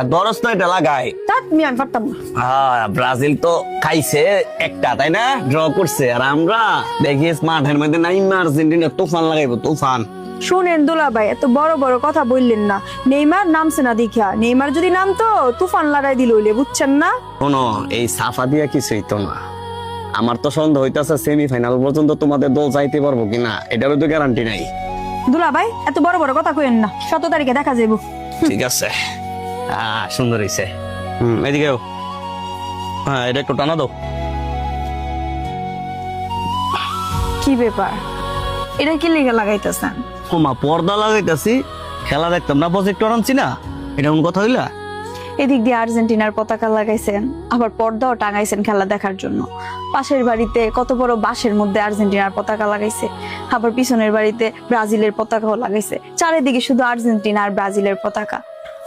আর দরস তো এটা লাগাই। তাত মি আমি পারতাম না। হ্যাঁ, ব্রাজিল তো খাইছে একটা, তাই না? ড্র করছে। আর আমরা দেখিস মাঠের মধ্যে নাইমা আর্জেন্টিনা তুফান লাগাইবো, তুফান। শুনেন দুলা ভাই, এত বড় বড় কথা বললেন না। নেইমার নামছে না দেখা, নেইমার যদি নামতো তুফান লাগাই দিল হইলে, বুঝছেন না? শোনো, এই সাফা দিয়া কিছুই তো না। আমার তো সন্দেহ হইতাছে সেমিফাইনাল পর্যন্ত তোমাদের দল যাইতে পারবো কিনা, এটারও তো গ্যারান্টি নাই। দুলা ভাই এত বড় বড় কথা কইেন না, 17 তারিখে দেখা যাইব। ঠিক আছে, সুন্দর হইছে। এদিকেও, হ্যাঁ, এটা একটু টানা দাও। কি ব্যাপার, এটা কি লিগা লাগাইতেছেন? ওমা, পর্দা লাগাইতাছি, খেলা দেখতাম না, প্রজেক্টর আনছি না, এটা কোন কথা হইলা? এদিক দিয়ে আর্জেন্টিনার পতাকা লাগাইছেন, আবার পর্দাও টাঙাইছেন খেলা দেখার জন্য। পাশের বাড়িতে কত বড় বাঁশের মধ্যে আর্জেন্টিনার পতাকা লাগাইছে, আবার পিছনের বাড়িতে ব্রাজিলের পতাকাও লাগাইছে। চারিদিকে শুধু আর্জেন্টিনা আর ব্রাজিলের পতাকা।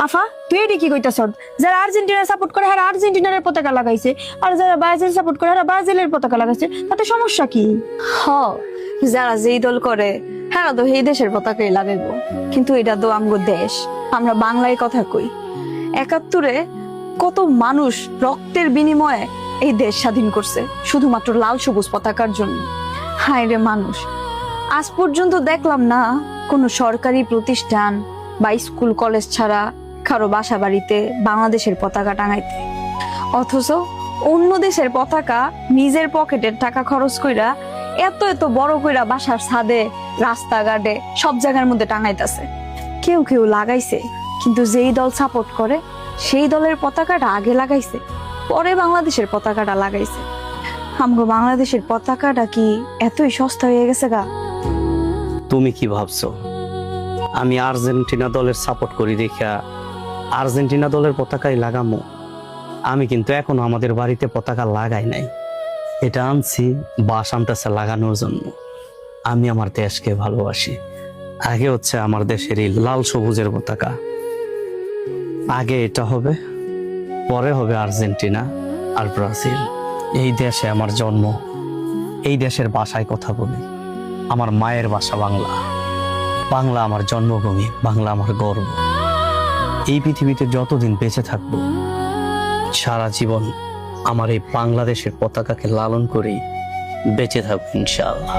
আফা, তুই এটি কি কইতাছ? যারা আর্জেন্টিনা সাপোর্ট করে তারা আর্জেন্টিনার পতাকা লাগাইছে, আর যারা ব্রাজিল সাপোর্ট করে তারা ব্রাজিলের পতাকা লাগাইছে, তাতে সমস্যা কি? যারা যেই দল করে হ্যাঁ তো এই দেশের পতাকাই লাগাইবো, কিন্তু এটা তো আমগো দেশ, আমরা বাংলায় কথা কই। 71-এ কত মানুষ রক্তের বিনিময়ে এই দেশ স্বাধীন করছে শুধুমাত্র লাল সবুজ পতাকার জন্য। হায় রে মানুষ, আজ পর্যন্ত দেখলাম না কোনো সরকারি প্রতিষ্ঠান বা স্কুল কলেজ ছাড়া কারো বাসা বাড়িতে বাংলাদেশের পতাকা টাঙাইতে। অথচ অন্য দেশের পতাকা নিজের পকেটের টাকা খরচ কইরা এত এত বড় কইরা বাসার ছাদে, রাস্তাঘাটে, সব জায়গার মধ্যে টাঙাইতেছে। কেউ কেউ লাগাইছে, কিন্তু যেই দল সাপোর্ট করে সেই দলের পতাকাটা আগে লাগাইছে, পরে বাংলাদেশের পতাকাটা লাগাইছে। আমগো বাংলাদেশের পতাকাটা কি এতই সস্তা হয়ে গেছে গা? তুমি কি ভাবছো আমি আর্জেন্টিনা দলের সাপোর্ট করি দেখা আর্জেন্টিনা দলের পতাকাই লাগামো? আমি কিন্তু এখনো আমাদের বাড়িতে পতাকা লাগাই নাই। এটা আনছি বাস আনতেছে লাগানোর জন্য। আমি আমার দেশকে ভালোবাসি। আগে হচ্ছে আমার দেশের এই লাল সবুজের পতাকা, আগে এটা হবে, পরে হবে আর্জেন্টিনা আর ব্রাজিল। এই দেশে আমার জন্ম, এই দেশের ভাষায় কথা বলি। আমার মায়ের ভাষা বাংলা, বাংলা আমার জন্মভূমি, বাংলা আমার গর্ব। এই পৃথিবীতে যতদিন বেঁচে থাকবো সারা জীবন আমার এই বাংলাদেশের পতাকাকে লালন করেই বেঁচে থাকবো ইনশাআল্লাহ।